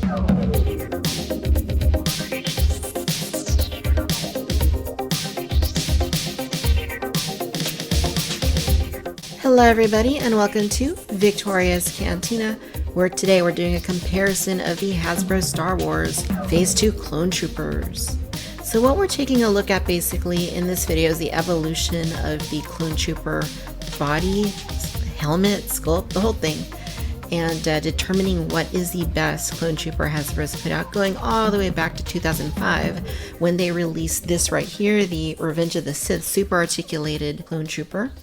Hello everybody and welcome to Victoria's Cantina, where today we're doing a comparison of the Hasbro Star Wars Phase 2 Clone Troopers. So what we're taking a look at basically in this video is the evolution of the Clone Trooper body, helmet, sculpt, the whole thing, and determining what is the best Clone Trooper Hasbro's put out, going all the way back to 2005 when they released this right here, the Revenge of the Sith Super Articulated Clone Trooper.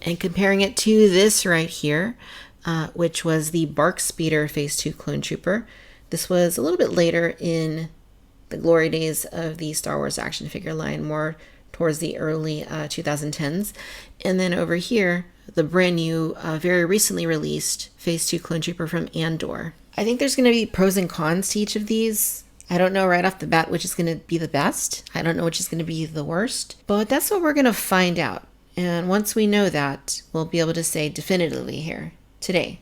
And comparing it to this right here, which was the Bark Speeder Phase 2 Clone Trooper. This was a little bit later in the glory days of the Star Wars action figure line, more towards the early 2010s. And then over here, the brand new, very recently released Phase 2 Clone Trooper from Andor. I think there's going to be pros and cons to each of these. I don't know right off the bat which is going to be the best. I don't know which is going to be the worst. But that's what we're going to find out. And once we know that, we'll be able to say definitively here, today,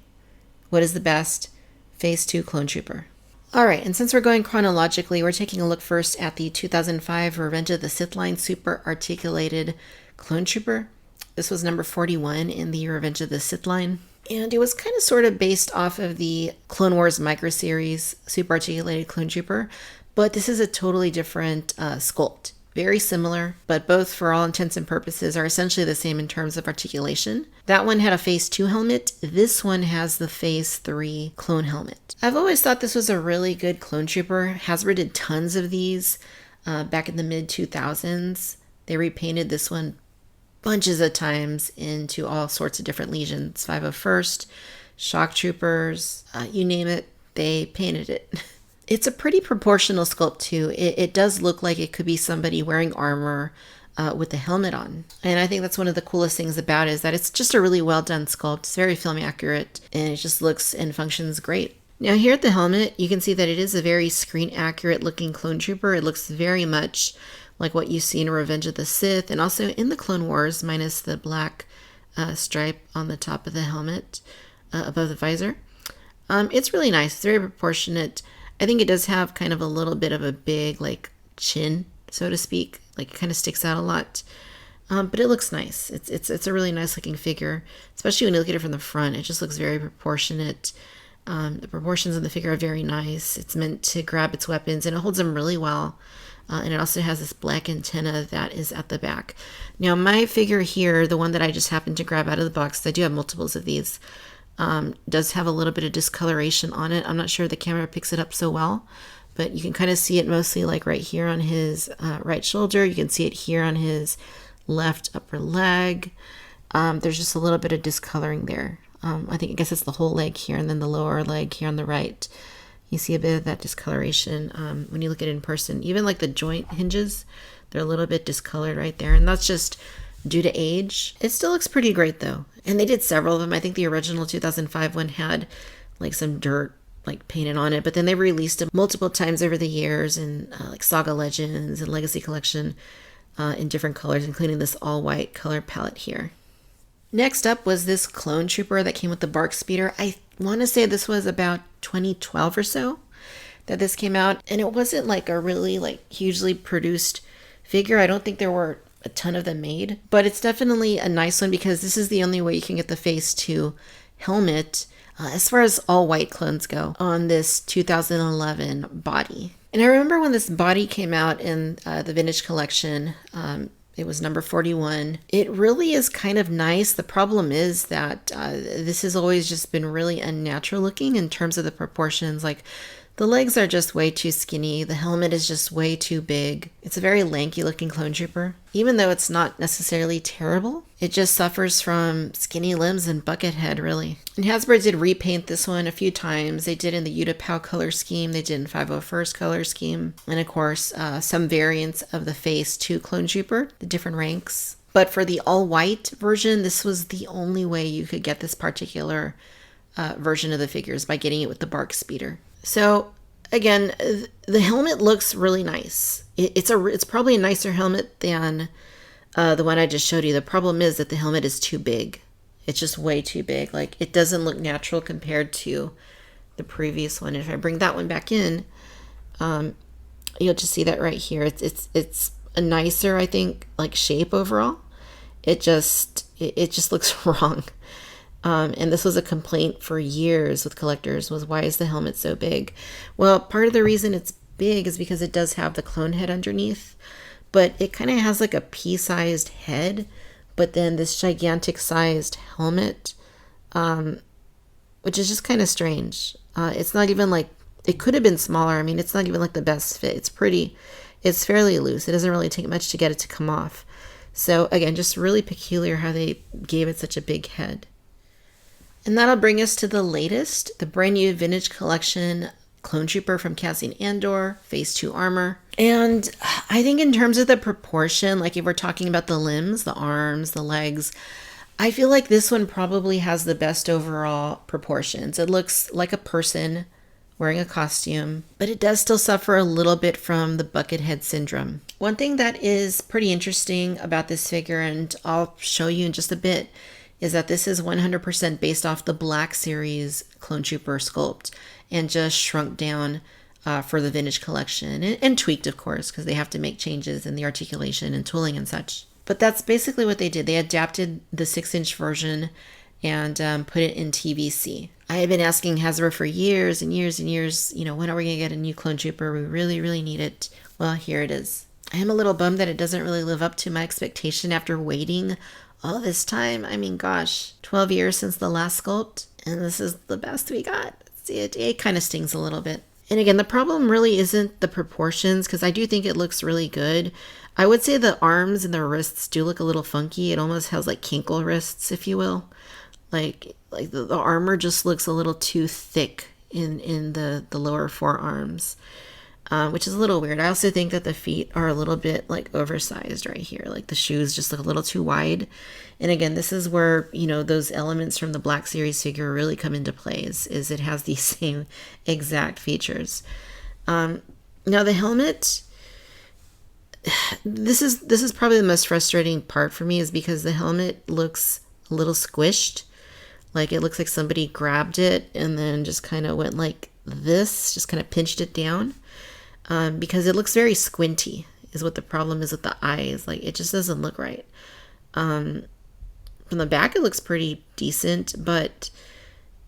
what is the best Phase 2 Clone Trooper. Alright, and since we're going chronologically, we're taking a look first at the 2005 Revenge of the Sith line Super Articulated Clone Trooper. This was number 41 in the Revenge of the Sith line. And it was kind of sort of based off of the Clone Wars micro-series Super Articulated Clone Trooper, but this is a totally different sculpt. Very similar, but both for all intents and purposes are essentially the same in terms of articulation. That one had a Phase 2 helmet. This one has the Phase 3 clone helmet. I've always thought this was a really good clone trooper. Hasbro did tons of these back in the mid-2000s. They repainted this one bunches of times into all sorts of different legions. 501st, Shock Troopers, you name it, they painted it. It's a pretty proportional sculpt too. It does look like it could be somebody wearing armor with the helmet on. And I think that's one of the coolest things about it, is that it's just a really well done sculpt. It's very film accurate and it just looks and functions great. Now here at the helmet, you can see that it is a very screen accurate looking clone trooper. It looks very much like what you see in Revenge of the Sith and also in the Clone Wars, minus the black stripe on the top of the helmet above the visor. It's really nice. It's very proportionate. I think it does have kind of a little bit of a big, like, chin, so to speak. Like, it kind of sticks out a lot. But it looks nice. It's a really nice looking figure, especially when you look at it from the front. It just looks very proportionate. The proportions of the figure are very nice. It's meant to grab its weapons, and it holds them really well. And it also has this black antenna that is at the back. Now, my figure here, the one that I just happened to grab out of the box, I do have multiples of these, does have a little bit of discoloration on it. I'm not sure the camera picks it up so well, but you can kind of see it mostly like right here on his right shoulder. You can see it here on his left upper leg. There's just a little bit of discoloring there. I guess it's the whole leg here, and then the lower leg here on the right. You see a bit of that discoloration when you look at it in person. Even like the joint hinges, they're a little bit discolored right there, and that's just due to age. It still looks pretty great though. And they did several of them. I think the original 2005 one had like some dirt like painted on it, but then they released them multiple times over the years in like Saga Legends and Legacy Collection in different colors, including this all white color palette here. Next up was this clone trooper that came with the Bark Speeder. I want to say this was about 2012 or so that this came out, and it wasn't like a really like hugely produced figure. I don't think there were a ton of them made, but it's definitely a nice one because this is the only way you can get the Phase 2 helmet as far as all white clones go on this 2011 body. And I remember when this body came out in the vintage collection, it was number 41. It really is kind of nice. The problem is that this has always just been really unnatural looking in terms of the proportions. Like, the legs are just way too skinny. The helmet is just way too big. It's a very lanky looking clone trooper. Even though it's not necessarily terrible, it just suffers from skinny limbs and bucket head, really. And Hasbro did repaint this one a few times. They did in the Utapau color scheme. They did in 501st color scheme. And of course, some variants of the Phase 2 clone trooper, the different ranks. But for the all white version, this was the only way you could get this particular version of the figures, by getting it with the Bark Speeder. So again, the helmet looks really nice. It's probably a nicer helmet than the one I just showed you. The problem is that the helmet is too big. It's just way too big. Like, it doesn't look natural compared to the previous one. And if I bring that one back in, you'll just see that right here. It's a nicer, I think, like shape overall. It just looks wrong. And this was a complaint for years with collectors, was why is the helmet so big? Well, part of the reason it's big is because it does have the clone head underneath, but it kind of has like a pea-sized head, but then this gigantic sized helmet, which is just kind of strange. It's not even like, it could have been smaller. I mean, it's not even like the best fit. It's fairly loose. It doesn't really take much to get it to come off. So again, just really peculiar how they gave it such a big head. And that'll bring us to the latest, the brand new vintage collection Clone Trooper from Cassian Andor, Phase 2 armor. And I think in terms of the proportion, like if we're talking about the limbs, the arms, the legs, I feel like this one probably has the best overall proportions. It looks like a person wearing a costume, but it does still suffer a little bit from the bucket head syndrome. One thing that is pretty interesting about this figure, and I'll show you in just a bit, is that this is 100% based off the Black Series Clone Trooper sculpt and just shrunk down for the vintage collection and tweaked, of course, because they have to make changes in the articulation and tooling and such. But that's basically what they did. They adapted the 6-inch version and put it in TVC. I had been asking Hasbro for years and years and years, when are we going to get a new Clone Trooper? We really, really need it. Well, here it is. I am a little bummed that it doesn't really live up to my expectation after waiting all this time. I mean, gosh, 12 years since the last sculpt, and this is the best we got. It kind of stings a little bit. And again, the problem really isn't the proportions, because I do think it looks really good. I would say the arms and the wrists do look a little funky. It almost has like kinkle wrists, if you will. Like the armor just looks a little too thick in the lower forearms, which is a little weird. I also think that the feet are a little bit like oversized right here. Like the shoes just look a little too wide. And again, this is where, those elements from the Black Series figure really come into play, is it has these same exact features. Now the helmet, this is probably the most frustrating part for me, is because the helmet looks a little squished. Like it looks like somebody grabbed it and then just kind of went like this, just kind of pinched it down. Because it looks very squinty is what the problem is with the eyes. Like it just doesn't look right. From the back it looks pretty decent, but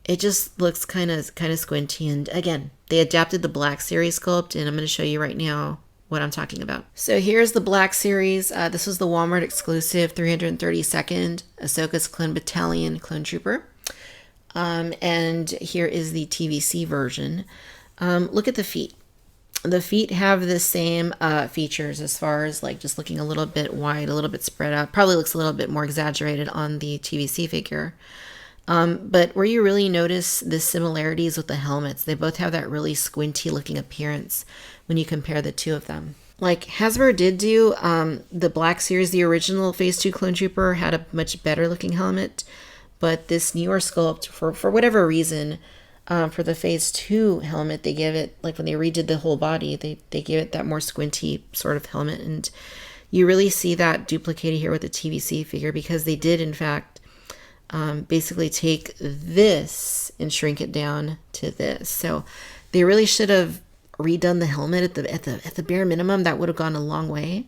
it just looks kind of squinty. And again, they adapted the Black Series sculpt, and I'm going to show you right now what I'm talking about. So here's the Black Series. This was the Walmart exclusive 332nd Ahsoka's Clone Battalion Clone Trooper. And here is the TVC version. Look at the feet. The feet have the same features as far as like just looking a little bit wide, a little bit spread out. Probably looks a little bit more exaggerated on the TVC figure. But where you really notice the similarities with the helmets, they both have that really squinty looking appearance when you compare the two of them. Like Hasbro did do the Black Series, the original Phase 2 Clone Trooper had a much better looking helmet, but this newer sculpt, for whatever reason, for the Phase 2 helmet, they give it, like when they redid the whole body, they gave it that more squinty sort of helmet. And you really see that duplicated here with the TVC figure, because they did, in fact, basically take this and shrink it down to this. So they really should have redone the helmet at the bare minimum. That would have gone a long way.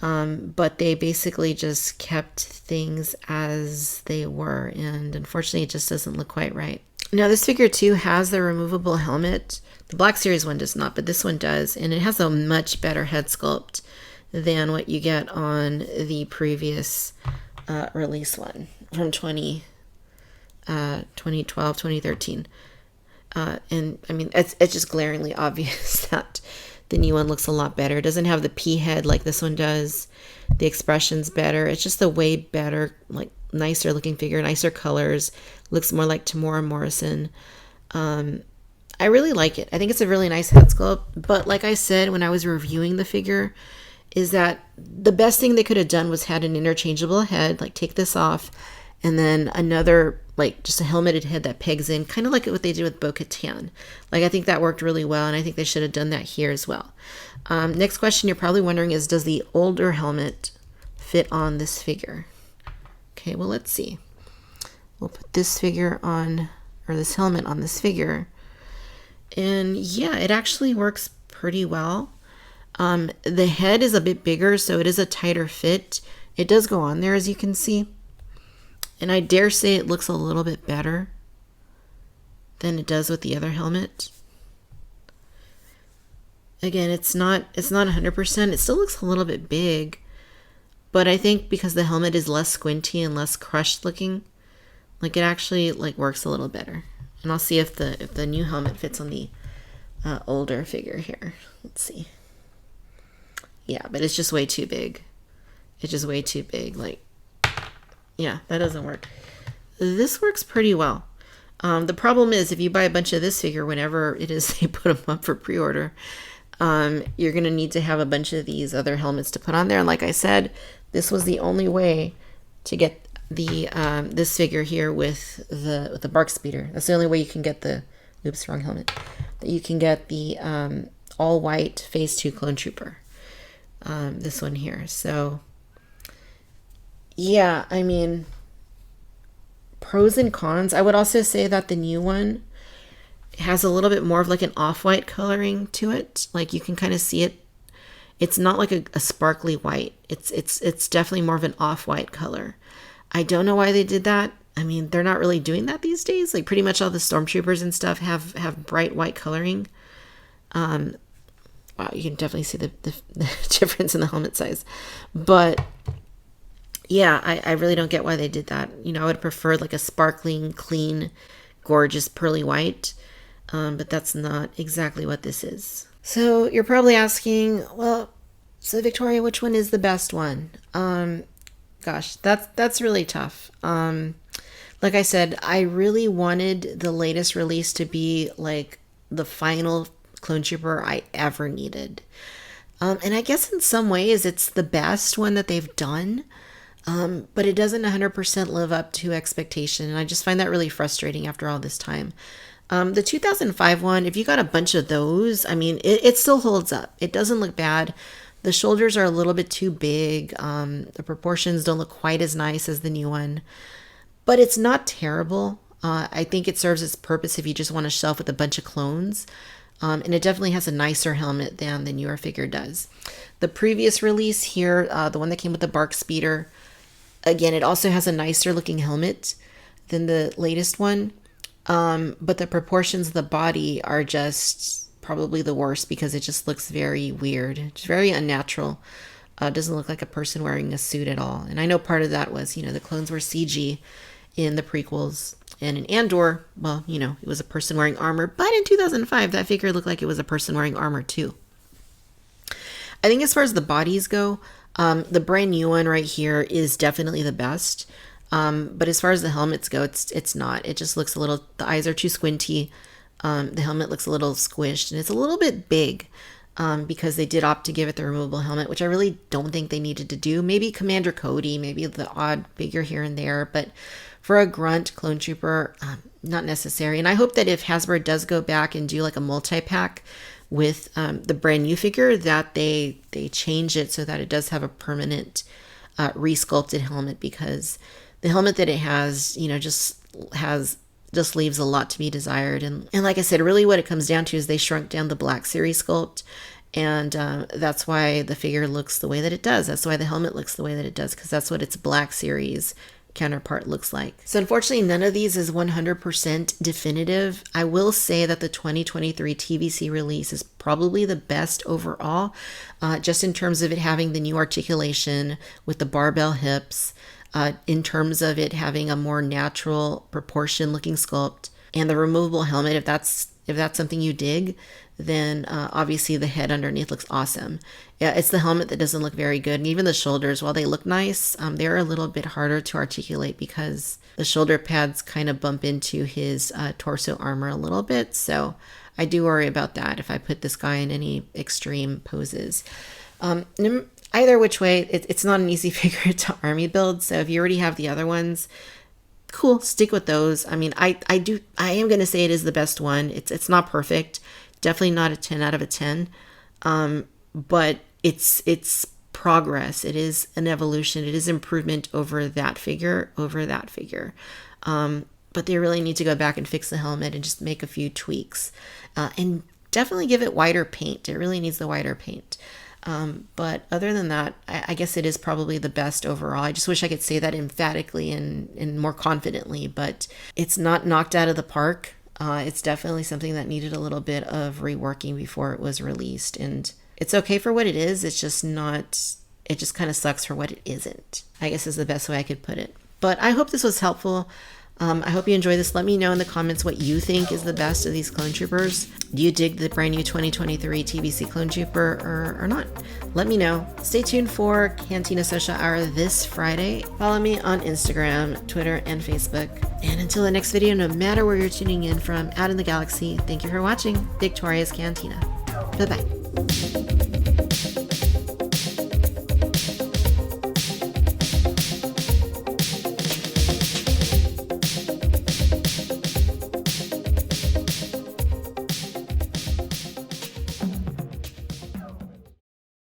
But they basically just kept things as they were, and unfortunately it just doesn't look quite right. Now this figure too has the removable helmet. The Black Series one does not, but this one does, and it has a much better head sculpt than what you get on the previous release one from 2012, 2013. And I mean, it's just glaringly obvious that the new one looks a lot better. It doesn't have the pea head like this one does. The expression's better. It's just a way better, like nicer looking figure, nicer colors. Looks more like Tamora Morrison. I really like it. I think it's a really nice head sculpt. But like I said when I was reviewing the figure, is that the best thing they could have done was had an interchangeable head, like take this off, and then another, like just a helmeted head that pegs in, kind of like what they did with Bo-Katan. Like I think that worked really well, and I think they should have done that here as well. Next question you're probably wondering is, does the older helmet fit on this figure? Okay, well let's see. We'll put this figure on, or this helmet on this figure. And yeah, it actually works pretty well. The head is a bit bigger, so it is a tighter fit. It does go on there, as you can see. And I dare say it looks a little bit better than it does with the other helmet. Again, it's not 100%. It still looks a little bit big, but I think because the helmet is less squinty and less crushed looking, like it actually like works a little better. And I'll see if the new helmet fits on the older figure here. Let's see. Yeah, but it's just way too big. It's just way too big. Like, yeah, that doesn't work. This works pretty well. The problem is if you buy a bunch of this figure whenever it is they put them up for pre-order, you're going to need to have a bunch of these other helmets to put on there. And like I said, this was the only way to get the this figure here with the bark speeder. That's the only way you can get the, oops, wrong helmet. That you can get the all white Phase 2 Clone Trooper. This one here. So yeah, I mean, pros and cons. I would also say that the new one has a little bit more of like an off-white coloring to it. Like you can kind of see it. It's not like a sparkly white. It's definitely more of an off-white color. I don't know why they did that. I mean, they're not really doing that these days. Like pretty much all the stormtroopers and stuff have bright white coloring. Wow, you can definitely see the difference in the helmet size. But yeah, I really don't get why they did that. You know, I would prefer like a sparkling, clean, gorgeous, pearly white. But that's not exactly what this is. So you're probably asking, well, so Victoria, which one is the best one? Gosh, that's really tough. Like I said, I really wanted the latest release to be like the final Clone Trooper I ever needed. And I guess in some ways it's the best one that they've done. But it doesn't 100% live up to expectation. And I just find that really frustrating after all this time. The 2005 one, if you got a bunch of those, I mean, it still holds up. It doesn't look bad. The shoulders are a little bit too big. The proportions don't look quite as nice as the new one. But it's not terrible. I think it serves its purpose if you just want a shelf with a bunch of clones. And it definitely has a nicer helmet than the newer figure does. The previous release here, the one that came with the bark speeder, again, it also has a nicer looking helmet than the latest one. But the proportions of the body are just probably the worst because it just looks very weird. It's very unnatural. It doesn't look like a person wearing a suit at all. And I know part of that was, the clones were CG in the prequels. And in Andor, well, it was a person wearing armor. But in 2005, that figure looked like it was a person wearing armor too. I think as far as the bodies go, the brand new one right here is definitely the best. But as far as the helmets go, it's not. It just looks a little, the eyes are too squinty. The helmet looks a little squished and it's a little bit big because they did opt to give it the removable helmet, which I really don't think they needed to do. Maybe Commander Cody, maybe the odd figure here and there, but for a grunt clone trooper, not necessary. And I hope that if Hasbro does go back and do like a multi-pack with the brand new figure, that they change it so that it does have a permanent re-sculpted helmet, because the helmet that it has, just leaves a lot to be desired. And like I said, really what it comes down to is they shrunk down the Black Series sculpt. And that's why the figure looks the way that it does. That's why the helmet looks the way that it does, because that's what its Black Series counterpart looks like. So unfortunately, none of these is 100% definitive. I will say that the 2023 TVC release is probably the best overall, just in terms of it having the new articulation with the barbell hips, in terms of it having a more natural proportion looking sculpt, and the removable helmet. If that's something you dig, then obviously the head underneath looks awesome. Yeah, it's the helmet that doesn't look very good. And even the shoulders, while they look nice, they're a little bit harder to articulate because the shoulder pads kind of bump into his torso armor a little bit. So I do worry about that if I put this guy in any extreme poses. Either which way, it's not an easy figure to army build. So if you already have the other ones, cool, stick with those. I mean, I am going to say it is the best one. It's not perfect. Definitely not a 10 out of a 10. But it's progress. It is an evolution. It is improvement over that figure. but they really need to go back and fix the helmet and just make a few tweaks. And definitely give it whiter paint. It really needs the whiter paint. But other than that, I guess it is probably the best overall. I just wish I could say that emphatically and more confidently, but it's not knocked out of the park. It's definitely something that needed a little bit of reworking before it was released. And it's okay for what it is. It's just not, it just kind of sucks for what it isn't, I guess is the best way I could put it. But I hope this was helpful. I hope you enjoy this. Let me know in the comments what you think is the best of these clone troopers. Do you dig the brand new 2023 TBC clone trooper or not? Let me know. Stay tuned for Cantina Social Hour this Friday. Follow me on Instagram, Twitter, and Facebook. And until the next video, no matter where you're tuning in from out in the galaxy, thank you for watching Victoria's Cantina. Bye-bye.